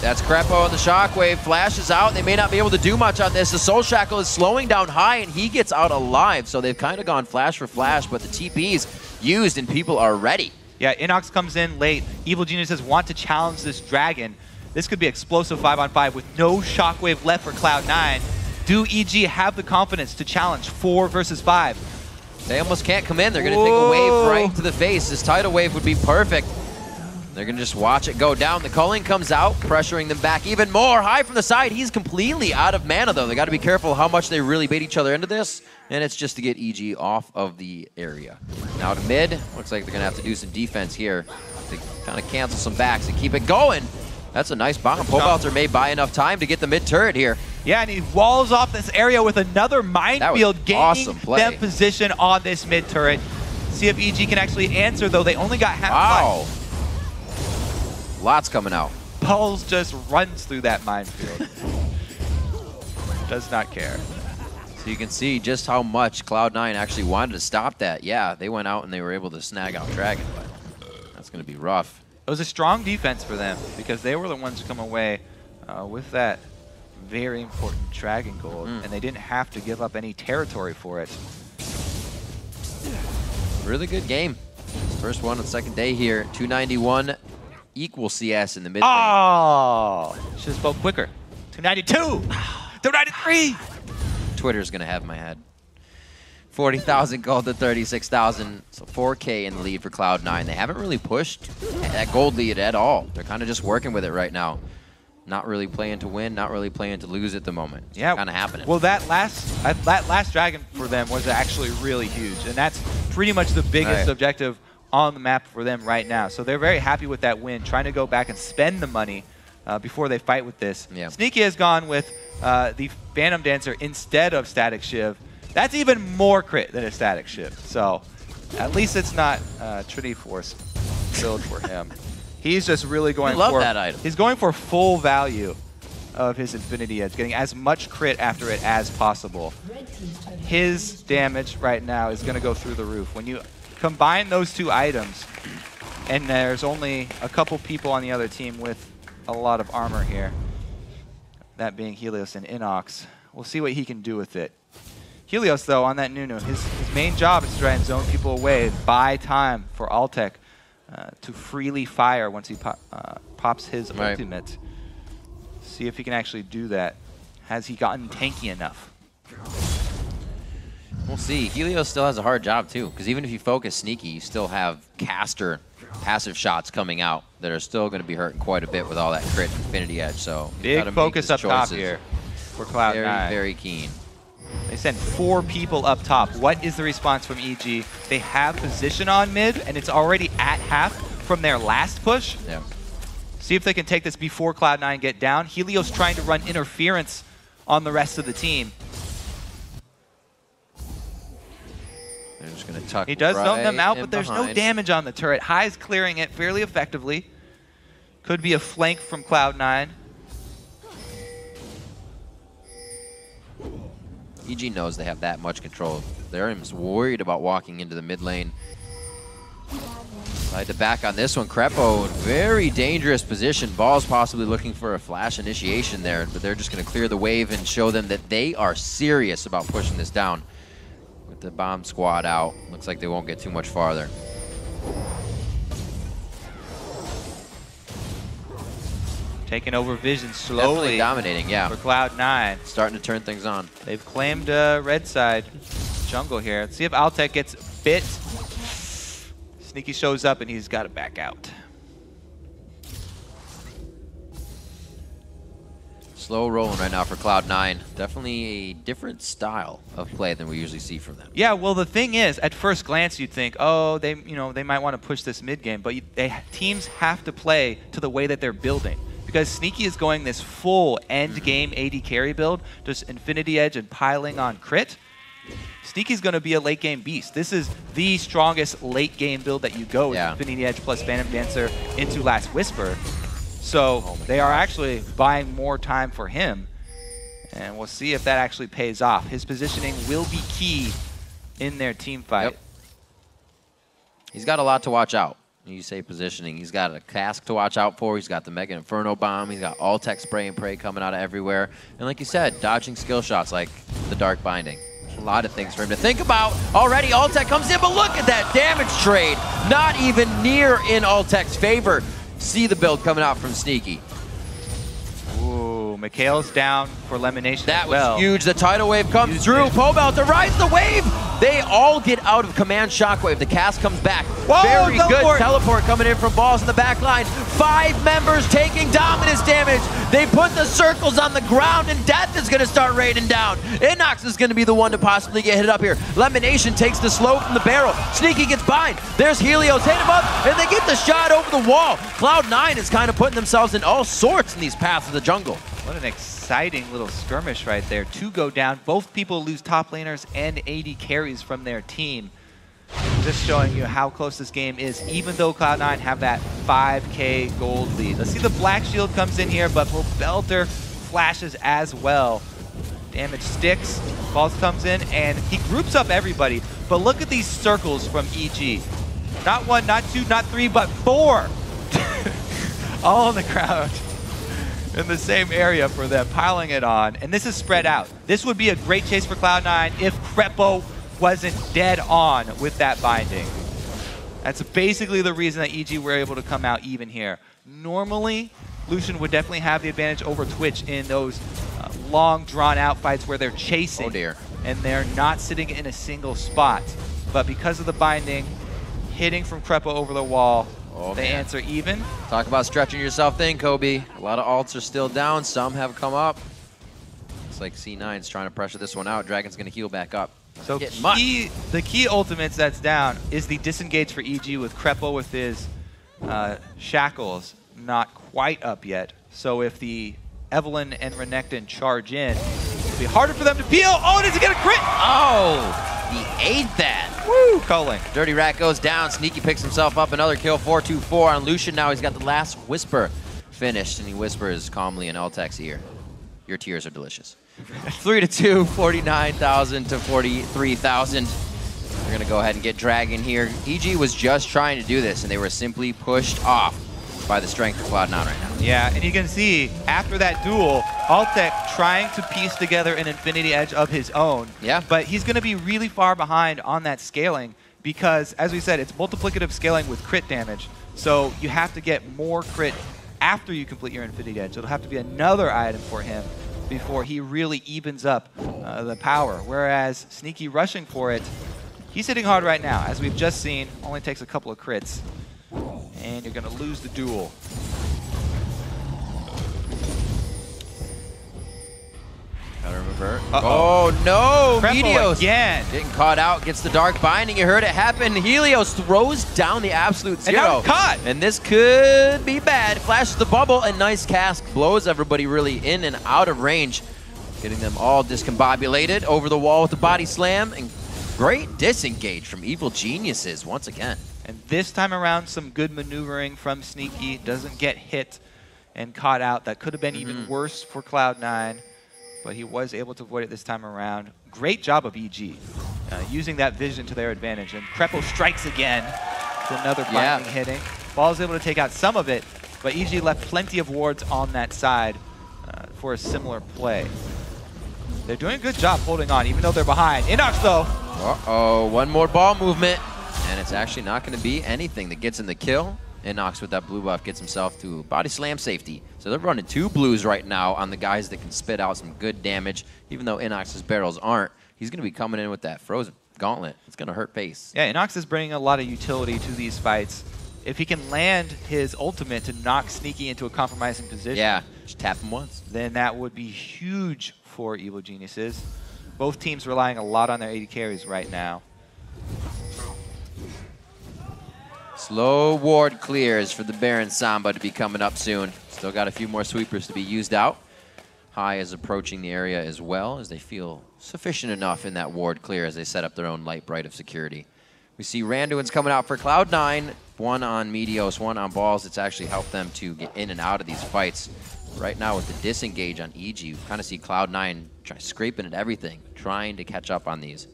S1: That's Krepo, and the Shockwave flashes out. They may not be able to do much on this. The Soul Shackle is slowing down High, and he gets out alive. So they've kind of gone flash for flash, but the TP's used, and people are ready.
S2: Yeah, InnoX comes in late. Evil Geniuses want to challenge this dragon. This could be explosive 5-on-5 with no Shockwave left for Cloud9. Do EG have the confidence to challenge 4 versus 5?
S1: They almost can't come in. They're going to take a wave right to the face. This tidal wave would be perfect. They're going to just watch it go down. The culling comes out, pressuring them back even more. High from the side. He's completely out of mana, though. They got to be careful how much they really bait each other into this. And it's just to get EG off of the area. Now to mid. Looks like they're going to have to do some defense here to kind of cancel some backs and keep it going. That's a nice bomb. Pobelter may buy enough time to get the mid turret here.
S2: Yeah, and he walls off this area with another minefield, gaining
S1: awesome
S2: them position on this mid turret. See if EG can actually answer, though. They only got half life.
S1: Lots coming out.
S2: Pulse just runs through that minefield. Does not care.
S1: So you can see just how much Cloud9 actually wanted to stop that. Yeah, they went out and they were able to snag out Dragon, but that's going to be rough.
S2: It was a strong defense for them because they were the ones to come away with that very important Dragon Gold, and they didn't have to give up any territory for it.
S1: Really good game. First one on the second day here. 291 equal CS in the mid lane.
S2: Oh! Should have spoke quicker. 292! 293!
S1: Twitter's going to have my head. 40,000 gold to 36,000, so 4K in the lead for Cloud9. They haven't really pushed that gold lead at all. They're kind of just working with it right now. Not really playing to win, not really playing to lose at the moment. It's kind of happening.
S2: Well, that last dragon for them was actually really huge, and that's pretty much the biggest objective on the map for them right now. So they're very happy with that win, trying to go back and spend the money before they fight with this.
S1: Yeah.
S2: Sneaky has gone with the Phantom Dancer instead of Static Shiv. That's even more crit than a Static Shiv. So at least it's not Trinity Force build for him. He's just really going for
S1: that item.
S2: He's going for full value of his Infinity Edge, getting as much crit after it as possible. His damage right now is going to go through the roof. When you combine those two items, and there's only a couple people on the other team with a lot of armor here, that being Helios and InnoX, we'll see what he can do with it. Helios, though, on that Nunu, his main job is to try and zone people away, buy time for Altec to freely fire once he pops his ultimate. See if he can actually do that. Has he gotten tanky enough?
S1: We'll see. Helios still has a hard job, too, because even if you focus Sneaky, you still have caster passive shots coming out that are still going to be hurting quite a bit with all that crit Infinity Edge. So
S2: big focus up top here for Cloud9.
S1: Very, very keen.
S2: They sent 4 people up top. What is the response from EG? They have position on mid, and it's already at half from their last push.
S1: Yeah.
S2: See if they can take this before Cloud9 get down. Helios trying to run interference on the rest of the team.
S1: They're just going to tuck.
S2: He does zone them out, but there's no damage on the turret. High's clearing it fairly effectively. Could be a flank from Cloud9.
S1: EG knows they have that much control. They're just worried about walking into the mid lane. Side to back on this one. Krepo, very dangerous position. Ball's possibly looking for a flash initiation there, but they're just going to clear the wave and show them that they are serious about pushing this down. With the bomb squad out, looks like they won't get too much farther.
S2: Taking over vision slowly.
S1: Definitely dominating, yeah.
S2: For Cloud9.
S1: Starting to turn things on.
S2: They've claimed red side jungle here. Let's see if Altec gets bit. Sneaky shows up and he's got to back out.
S1: Slow rolling right now for Cloud9. Definitely a different style of play than we usually see from them.
S2: Yeah, well the thing is, at first glance you'd think, oh, they might want to push this mid game, but teams have to play to the way that they're building. Because Sneaky is going this full end game AD carry build, just Infinity Edge and piling on crit. Sneaky's going to be a late game beast. This is the strongest late game build that you go with Infinity Edge plus Phantom Dancer into Last Whisper. So they are actually buying more time for him. And we'll see if that actually pays off. His positioning will be key in their team fight.
S1: Yep. He's got a lot to watch out. You say positioning. He's got a cask to watch out for. He's got the Mega Inferno Bomb. He's got Altec spray and pray coming out of everywhere. And like you said, dodging skill shots like the Dark Binding. A lot of things for him to think about. Already Altec comes in, but look at that damage trade. Not even near in Altec's favor. See the build coming out from Sneaky.
S2: Ooh, Mikhail's down for LemonNation.
S1: That was huge. The tidal wave comes through. Pobelter rides the wave. They all get out of command shockwave. The cast comes back.
S2: Whoa,
S1: very
S2: teleport.
S1: Good teleport coming in from Balls in the back line. 5 members taking dominance damage. They put the circles on the ground, and Death is going to start raining down. InnoX is going to be the one to possibly get hit up here. LemonNation takes the slow from the barrel. Sneaky gets bind. There's Helios. Hit him up, and they get the shot over the wall. Cloud9 is kind of putting themselves in all sorts in these paths of the jungle.
S2: What an exciting little skirmish right there. 2 go down. Both people lose top laners and AD carries from their team. Just showing you how close this game is, even though Cloud9 have that 5K gold lead. Let's see, the Black Shield comes in here, but Pobelter flashes as well. Damage sticks. Balls comes in, and he groups up everybody. But look at these circles from EG. Not 1, not 2, not 3, but 4. All on the ground. In the same area for them, piling it on. And this is spread out. This would be a great chase for Cloud9 if Krepo wasn't dead on with that binding. That's basically the reason that EG were able to come out even here. Normally, Lucian would definitely have the advantage over Twitch in those long, drawn-out fights where they're chasing.
S1: Oh dear.
S2: And they're not sitting in a single spot. But because of the binding, hitting from Krepo over the wall, they answer even.
S1: Talk about stretching yourself thin, Kobe. A lot of alts are still down. Some have come up. Looks like C9's trying to pressure this one out. Dragon's going to heal back up.
S2: So the key ultimates that's down is the disengage for EG with Krepo with his shackles not quite up yet. So if the Evelyn and Renekton charge in, it'll be harder for them to peel. Oh, does he get a crit?
S1: Oh, he ate that.
S2: Woo, culling.
S1: Dirty Rat goes down. Sneaky picks himself up. Another kill, 4-2-4 on Lucian. Now he's got the last Whisper finished, and he whispers calmly in Altec's ear. Your tears are delicious. 3-2, 49,000 to 43,000. We're going to go ahead and get Dragon here. EG was just trying to do this, and they were simply pushed off by the strength of Cloud9 right now.
S2: Yeah, and you can see after that duel, Altec trying to piece together an Infinity Edge of his own.
S1: Yeah.
S2: But he's going to be really far behind on that scaling because, as we said, it's multiplicative scaling with crit damage. So you have to get more crit after you complete your Infinity Edge. It'll have to be another item for him before he really evens up the power. Whereas Sneaky rushing for it, he's hitting hard right now. As we've just seen, only takes a couple of crits. And you're going to lose the duel.
S1: Gotta remember. Oh no!
S2: Krepo
S1: Meteos
S2: again.
S1: Getting caught out, gets the dark binding. You heard it happen. Helios throws down the absolute zero.
S2: And now it's caught.
S1: And this could be bad. Flashes the bubble, and nice cast blows everybody really in and out of range. Getting them all discombobulated over the wall with the body slam. And great disengage from Evil Geniuses once again.
S2: And this time around, some good maneuvering from Sneaky. Doesn't get hit and caught out. That could have been even worse for Cloud9, but he was able to avoid it this time around. Great job of EG, using that vision to their advantage. And Krepo strikes again for another binding hitting. Ball's able to take out some of it, but EG left plenty of wards on that side for a similar play. They're doing a good job holding on, even though they're behind. InnoX, though.
S1: Uh-oh, one more ball movement. And it's actually not going to be anything that gets in the kill. InnoX with that blue buff gets himself to body slam safety. So they're running 2 blues right now on the guys that can spit out some good damage. Even though InnoX's barrels aren't, he's going to be coming in with that frozen gauntlet. It's going to hurt pace.
S2: Yeah, InnoX is bringing a lot of utility to these fights. If he can land his ultimate to knock Sneaky into a compromising position,
S1: just tap him once,
S2: then that would be huge for Evil Geniuses. Both teams relying a lot on their AD carries right now.
S1: Slow ward clears for the Baron Samba to be coming up soon. Still got a few more sweepers to be used out. High is approaching the area as well as they feel sufficient enough in that ward clear as they set up their own light bright of security. We see Randuin's coming out for Cloud9, 1 on Meteos, 1 on Balls. It's actually helped them to get in and out of these fights. Right now with the disengage on EG, you kind of see Cloud9 scraping at everything, trying to catch up on these.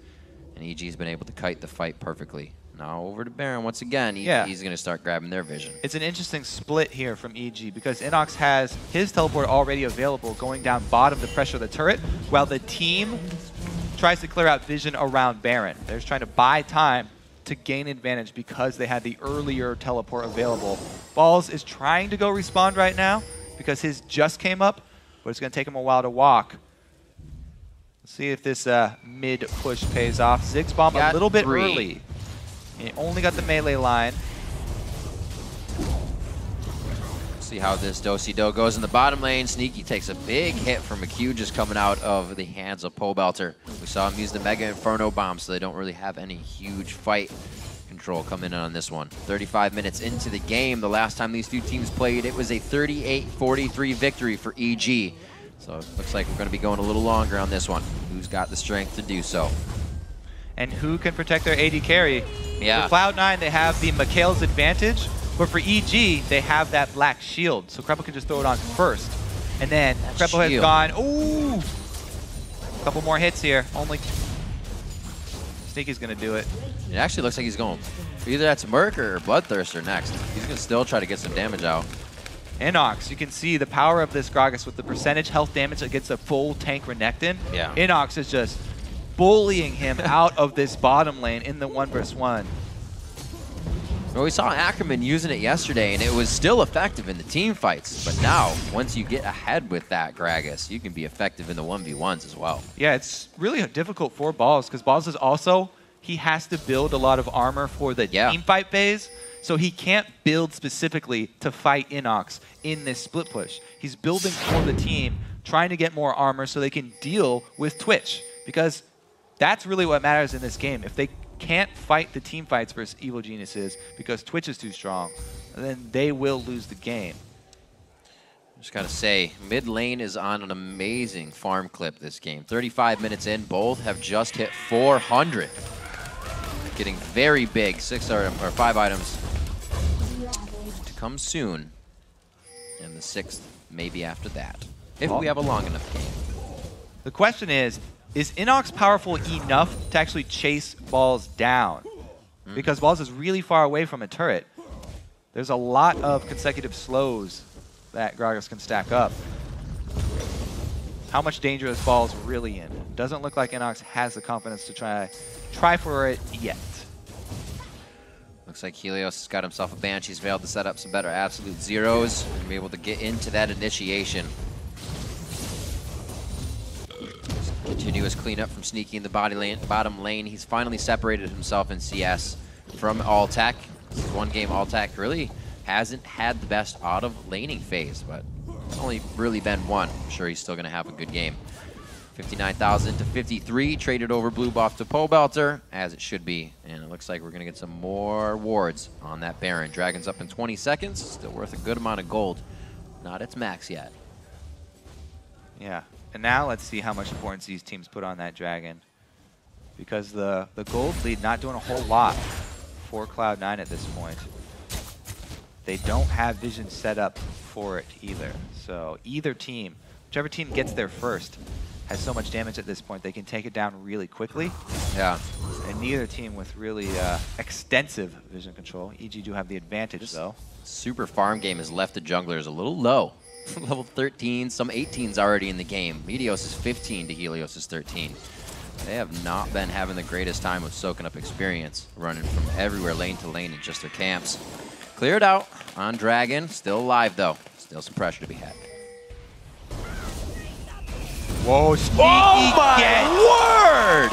S1: And EG's been able to kite the fight perfectly. Now over to Baron once again. He's going to start grabbing their vision.
S2: It's an interesting split here from EG because InnoX has his teleport already available going down bottom to pressure the turret, while the team tries to clear out vision around Baron. They're just trying to buy time to gain advantage because they had the earlier teleport available. Balls is trying to go respawn right now because his just came up, but it's going to take him a while to walk. Let's see if this mid push pays off. Ziggs bomb a little bit early. He only got the melee line.
S1: See how this do-si-do goes in the bottom lane. Sneaky takes a big hit from a Q just coming out of the hands of Pobelter. We saw him use the Mega Inferno Bomb, so they don't really have any huge fight control coming in on this one. 35 minutes into the game, the last time these two teams played, it was a 38-43 victory for EG. So it looks like we're going to be going a little longer on this one. Who's got the strength to do so?
S2: And who can protect their AD carry?
S1: Yeah.
S2: For Cloud9, they have the Mikhail's advantage, but for EG, they have that black shield. So Krepo can just throw it on first. And then Krepo has gone, ooh! A couple more hits here. Only Sneaky's going to do it.
S1: It actually looks like he's going either that's Merc or Bloodthirster next. He's going to still try to get some damage out.
S2: InnoX, you can see the power of this Gragas with the percentage health damage against a full tank Renekton.
S1: Yeah.
S2: InnoX is just bullying him out of this bottom lane in the 1 vs 1.
S1: Well, we saw Ackerman using it yesterday, and it was still effective in the team fights. But now, once you get ahead with that, Gragas, you can be effective in the 1v1s as well.
S2: Yeah, it's really difficult for Balls, because Balls is also, he has to build a lot of armor for the team fight phase. So he can't build specifically to fight InnoX in this split push. He's building for the team, trying to get more armor so they can deal with Twitch. Because that's really what matters in this game. If they can't fight the team fights versus Evil Geniuses because Twitch is too strong, then they will lose the game.
S1: Just gotta say, mid lane is on an amazing farm clip this game. 35 minutes in, both have just hit 400. Getting very big, 5 items to come soon. And the 6th maybe after that, if we have a long enough game.
S2: The question is InnoX powerful enough to actually chase Balls down? Because Balls is really far away from a turret. There's a lot of consecutive slows that Gragas can stack up. How much danger is Balls really in? Doesn't look like InnoX has the confidence to try for it yet.
S1: Looks like Helios has got himself a Banshee's Veil to set up some better absolute zeros and be able to get into that initiation. Continuous cleanup from Sneaky in the bottom lane. He's finally separated himself in CS from Altec. This is one game Altec really hasn't had the best out of laning phase, but it's only really been one. I'm sure he's still going to have a good game. 59,000 to 53, traded over blue buff to Pobelter, as it should be. And it looks like we're going to get some more wards on that Baron. Dragon's up in 20 seconds, still worth a good amount of gold. Not its max yet.
S2: Yeah. And now let's see how much importance these teams put on that Dragon. Because the gold lead not doing a whole lot for Cloud9 at this point. They don't have vision set up for it either. So either team, whichever team gets there first, has so much damage at this point, they can take it down really quickly.
S1: Yeah.
S2: And neither team with really extensive vision control. EG do have the advantage, though.
S1: Super farm game has left the junglers a little low. Level 13, some 18s already in the game. Meteos is 15 to Helios is 13. They have not been having the greatest time with soaking up experience, running from everywhere lane to lane in just their camps. Cleared out on Dragon, still alive though. Still some pressure to be had.
S2: Whoa, Sneaky
S1: word!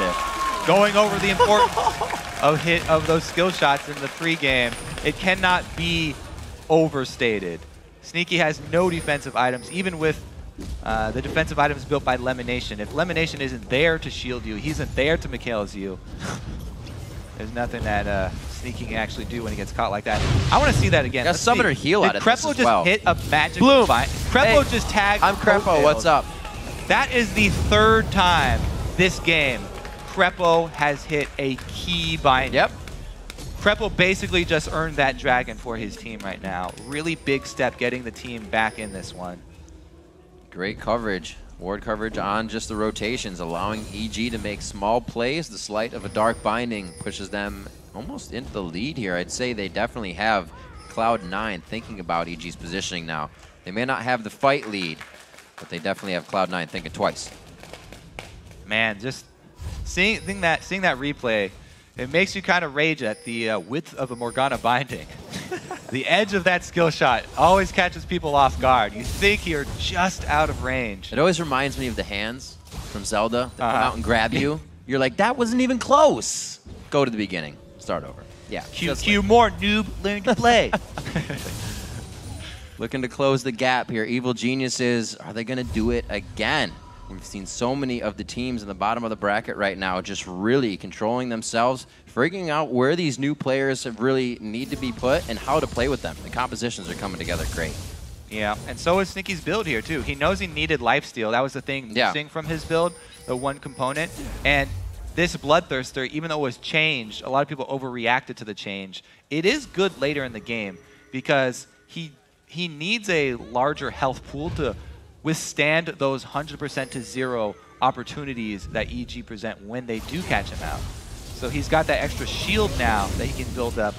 S2: Going over the importance of those skill shots in the pregame. It cannot be overstated. Sneaky has no defensive items, even with the defensive items built by LemonNation. If LemonNation isn't there to shield you, he isn't there to Mikhail's you, there's nothing that Sneaky can actually do when he gets caught like that. I want to see that again.
S1: Got Summoner heal out of this as well.
S2: Krepo just hit a magic
S1: Bloom.
S2: fight. Krepo just tagged.
S1: I'm Krepo, what's up?
S2: That is the 3rd time this game Krepo has hit a key bind.
S1: Yep.
S2: Krepo basically just earned that Dragon for his team right now. Really big step getting the team back in this one.
S1: Great coverage. Ward coverage on just the rotations, allowing EG to make small plays. The sleight of a Dark Binding pushes them almost into the lead here. I'd say they definitely have Cloud9 thinking about EG's positioning now. They may not have the fight lead, but they definitely have Cloud9 thinking twice.
S2: Man, just seeing that replay, it makes you kind of rage at the width of a Morgana binding. The edge of that skill shot always catches people off guard. You think you're just out of range.
S1: It always reminds me of the hands from Zelda that come out and grab you. You're like, that wasn't even close. Go to the beginning. Start over. Yeah.
S2: QQ more noob learning to play.
S1: Looking to close the gap here. Evil Geniuses, are they going to do it again? We've seen so many of the teams in the bottom of the bracket right now just really controlling themselves, figuring out where these new players have really need to be put and how to play with them. The compositions are coming together great.
S2: Yeah, and so is Sneaky's build here too. He knows he needed lifesteal. That was the thing missing from his build, the one component. And this Bloodthirster, even though it was changed, a lot of people overreacted to the change. It is good later in the game because he needs a larger health pool to withstand those 100% to 0 opportunities that EG present when they do catch him out. So he's got that extra shield now that he can build up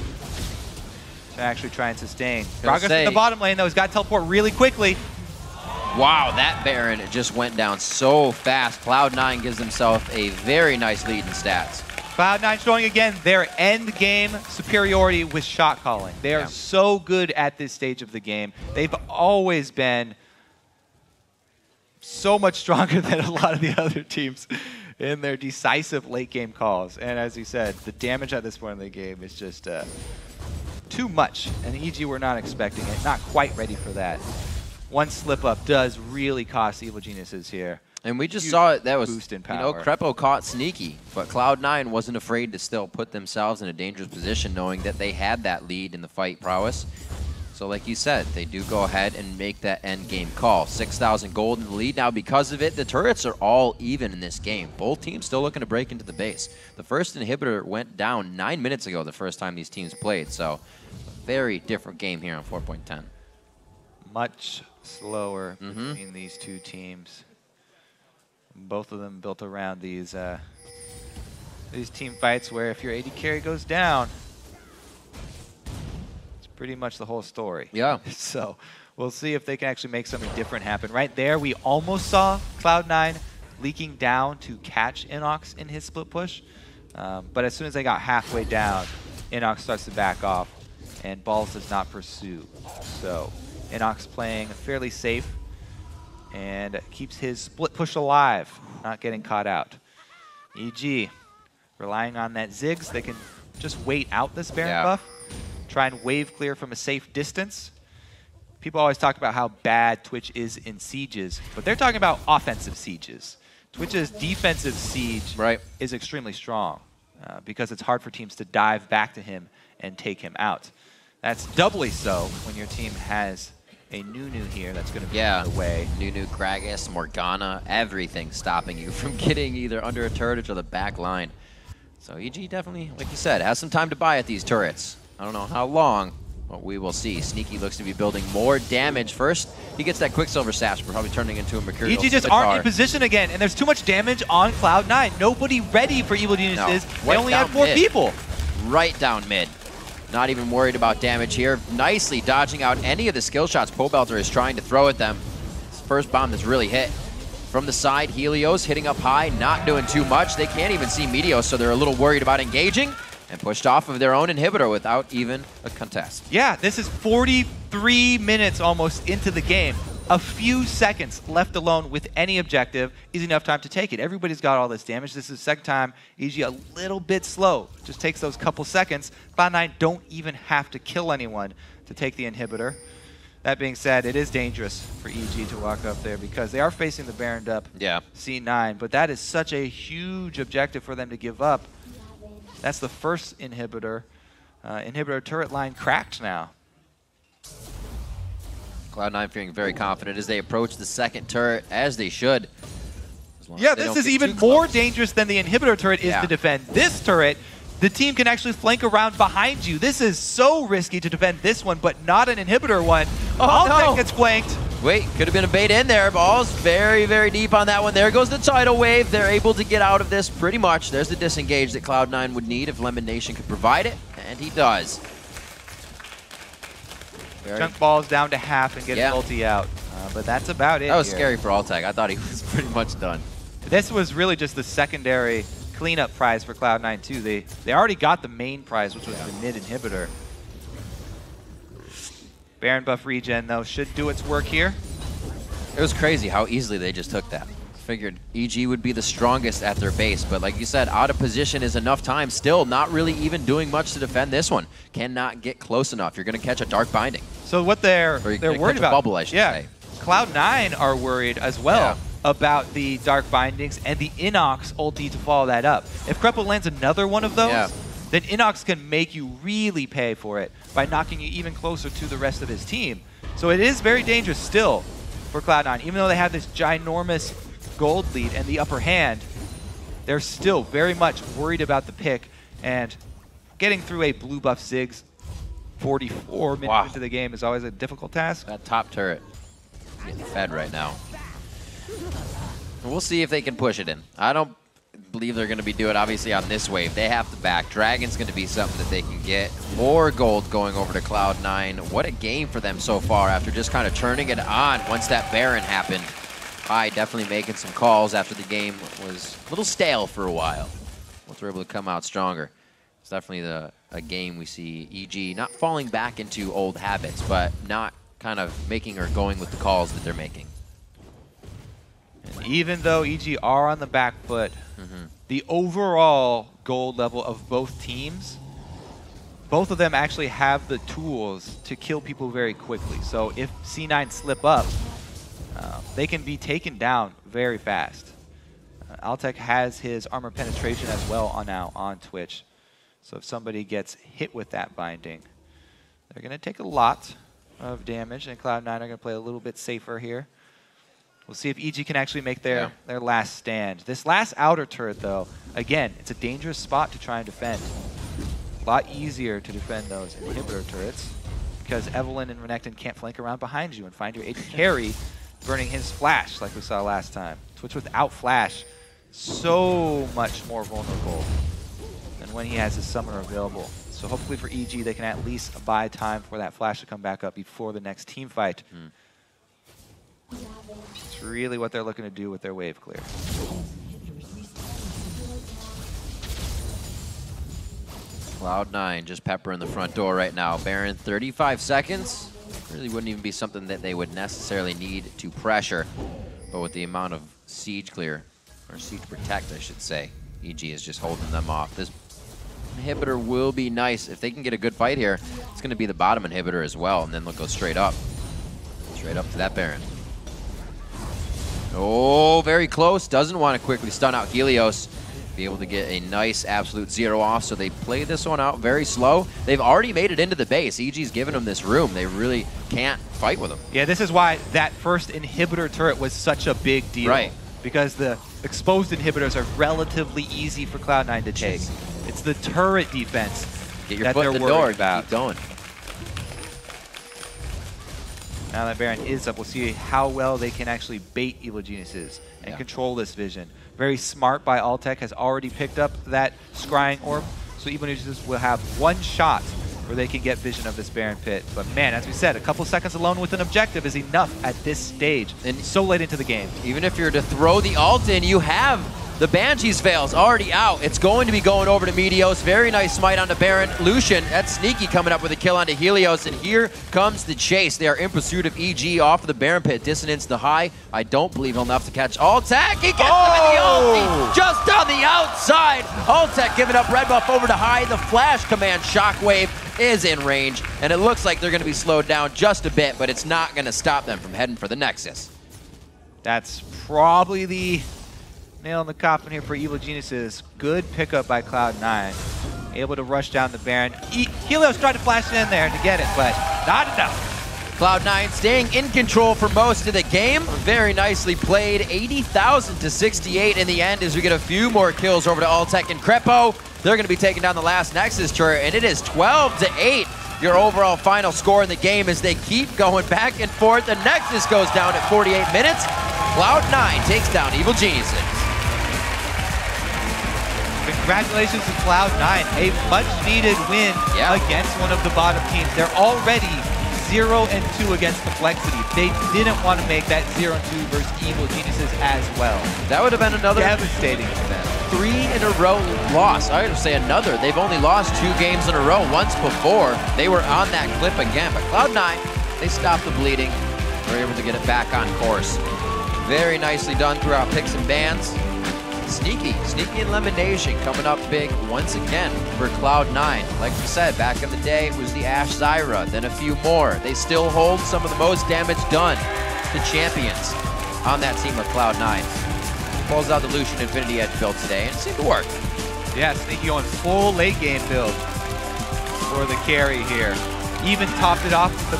S2: to actually try and sustain. Gragas in the bottom lane, though, he's got to teleport really quickly.
S1: Wow, that Baron just went down so fast. Cloud9 gives himself a very nice lead in stats.
S2: Cloud9 showing again their end game superiority with shot calling. They are so good at this stage of the game. They've always been so much stronger than a lot of the other teams in their decisive late game calls. And as you said, the damage at this point in the game is just too much. And EG were not expecting it, not quite ready for that. One slip up does really cost Evil Geniuses here.
S1: And we just saw it. That was,
S2: boost in power.
S1: you know, Krepo caught sneaky, but Cloud9 wasn't afraid to still put themselves in a dangerous position, knowing that they had that lead in the fight prowess. So like you said, they do go ahead and make that end game call. 6,000 gold in the lead. Now because of it, the turrets are all even in this game. Both teams still looking to break into the base. The first inhibitor went down 9 minutes ago the first time these teams played. So very different game here on 4.10.
S2: Much slower between these two teams. Both of them built around these team fights where if your AD carry goes down, it's pretty much the whole story.
S1: Yeah.
S2: So we'll see if they can actually make something different happen. Right there, we almost saw Cloud9 leaking down to catch InnoX in his split push. But as soon as they got halfway down, InnoX starts to back off, and Balls does not pursue. So InnoX playing fairly safe and keeps his split push alive, not getting caught out. EG relying on that Ziggs. They can just wait out this Baron buff, try and wave clear from a safe distance. People always talk about how bad Twitch is in sieges, but they're talking about offensive sieges. Twitch's defensive siege is extremely strong because it's hard for teams to dive back to him and take him out. That's doubly so when your team has a Nunu here that's going to be in the way.
S1: Nunu, Gragas, Morgana, everything stopping you from getting either under a turret or to the back line. So EG definitely, like you said, has some time to buy at these turrets. I don't know how long, but we will see. Sneaky looks to be building more damage. First, he gets that Quicksilver Sash, but probably turning into a Mercurial
S2: EG just aren't in position again, and there's too much damage on Cloud9. Nobody ready for Evil Geniuses. They only have 4 people.
S1: Right down mid. Not even worried about damage here. Nicely dodging out any of the skill shots Pobelter is trying to throw at them. His first bomb has really hit. From the side, Helios hitting up high, not doing too much. They can't even see Meteos, so they're a little worried about engaging and pushed off of their own inhibitor without even a contest.
S2: Yeah, this is 43 minutes almost into the game. A few seconds left alone with any objective is enough time to take it. Everybody's got all this damage. This is the second time. EG a little bit slow. Just takes those couple seconds. Cloud9 don't even have to kill anyone to take the inhibitor. That being said, it is dangerous for EG to walk up there because they are facing the Baroned up C9, but that is such a huge objective for them to give up. That's the first inhibitor. Inhibitor turret line cracked now.
S1: Cloud9 feeling very confident as they approach the second turret, as they should.
S2: Yeah, this is even more dangerous than the inhibitor turret is to defend. This turret, the team can actually flank around behind you. This is so risky to defend this one, but not an inhibitor one. Altec gets flanked.
S1: Wait, could have been a bait in there. Balls very, very deep on that one. There goes the tidal wave. They're able to get out of this pretty much. There's the disengage that Cloud9 would need if LemonNation could provide it, and he does.
S2: Chunk Balls down to half and get his ulti out. But that's about it.
S1: That was scary for Altec. I thought he was pretty much done.
S2: This was really just the secondary cleanup prize for Cloud9 too. They already got the main prize, which was the mid inhibitor. Baron buff regen though should do its work here.
S1: It was crazy how easily they just took that. Figured EG would be the strongest at their base, but like you said, out of position is enough time. Still not really even doing much to defend this one. Cannot get close enough. You're going to catch a Dark Binding.
S2: So what they're worried about,
S1: bubble, I should say.
S2: Cloud9 are worried as well about the Dark Bindings and the InnoX ulti to follow that up. If Krepo lands another one of those, then InnoX can make you really pay for it by knocking you even closer to the rest of his team. So it is very dangerous still for Cloud9. Even though they have this ginormous gold lead and the upper hand, they're still very much worried about the pick, and getting through a blue buff Ziggs 44 minutes into the game is always a difficult task.
S1: That top turret is getting fed right now. We'll see if they can push it in. I don't believe they're going to be doing it obviously on this wave. They have to back. Dragon's going to be something that they can get. More gold going over to Cloud9. What a game for them so far after just kind of turning it on once that Baron happened. Definitely making some calls after the game was a little stale for a while. Both are able to come out stronger. It's definitely a game we see EG not falling back into old habits, but not kind of making or going with the calls that they're making.
S2: And even though EG are on the back foot, the overall gold level of both teams, both of them actually have the tools to kill people very quickly. So if C9 slip up, they can be taken down very fast. Altec has his armor penetration as well on Twitch. So if somebody gets hit with that binding, they're going to take a lot of damage, and Cloud9 are going to play a little bit safer here. We'll see if EG can actually make their last stand. This last outer turret, though, again, it's a dangerous spot to try and defend. A lot easier to defend those inhibitor turrets because Evelyn and Renekton can't flank around behind you and find your AD carry burning his flash like we saw last time. Twitch without flash, so much more vulnerable than when he has his summoner available. So hopefully for EG, they can at least buy time for that flash to come back up before the next team fight. It's really what they're looking to do with their wave clear.
S1: Cloud9 just peppering the front door right now. Baron, 35 seconds. Really wouldn't even be something that they would necessarily need to pressure. But with the amount of siege clear, or siege protect, I should say, EG is just holding them off. This inhibitor will be nice. If they can get a good fight here, it's going to be the bottom inhibitor as well, and then they'll go straight up. Straight up to that Baron. Oh, very close. Doesn't want to quickly stun out Helios. Be able to get a nice absolute zero off, so they play this one out very slow. They've already made it into the base. EG's giving them this room. They really can't fight with them.
S2: Yeah, this is why that first inhibitor turret was such a big deal.
S1: Right.
S2: Because the exposed inhibitors are relatively easy for Cloud9 to take. It's the turret defense
S1: Get your
S2: that
S1: foot
S2: they're
S1: in the
S2: worried
S1: door.
S2: about.
S1: Keep going.
S2: Now that Baron is up, we'll see how well they can actually bait Evil Geniuses and control this vision. Very smart by Altec, has already picked up that scrying orb, so Evil Geniuses will have one shot where they can get vision of this Baron pit. But man, as we said, a couple seconds alone with an objective is enough at this stage, and so late into the game.
S1: Even if you're to throw the ult in, you have the Banshee's Veil's already out. It's going to be going over to Meteos. Very nice smite onto Baron. Lucian, that's sneaky, coming up with a kill onto Helios, and here comes the chase. They are in pursuit of EG off of the Baron pit. Dissonance the high. I don't believe he'll enough to catch Altec. He gets him in the ulti, just on the outside. Altec giving up red buff over to high. The flash command Shockwave is in range, and it looks like they're going to be slowed down just a bit, but it's not going to stop them from heading for the Nexus.
S2: That's probably the nail in the coffin here for Evil Geniuses. Good pickup by Cloud9. Able to rush down the Baron. Helios tried to flash in there to get it, but not enough.
S1: Cloud9 staying in control for most of the game. Very nicely played. 80,000 to 68 in the end as we get a few more kills over to Altec and Krepo. They're going to be taking down the last Nexus turret, and it is 12-8. Your overall final score in the game as they keep going back and forth. The Nexus goes down at 48 minutes. Cloud9 takes down Evil Geniuses.
S2: Congratulations to Cloud9, a much-needed win against one of the bottom teams. They're already 0-2 against Complexity. They didn't want to make that 0-2 versus Evil Geniuses as well.
S1: That would have been another
S2: devastating for them.
S1: 3-in-a-row loss. I would say another. They've only lost 2 games in a row. Once before, they were on that clip again. But Cloud9, they stopped the bleeding. Were able to get it back on course. Very nicely done throughout picks and bans. Sneaky and LemonNation coming up big once again for Cloud9. Like we said, back in the day, it was the Ashe Zyra, then a few more. They still hold some of the most damage done to champions on that team of Cloud9. Pulls out the Lucian Infinity Edge build today, and it seemed to work.
S2: Yeah, Sneaky on full late game build for the carry here. Even topped it off with the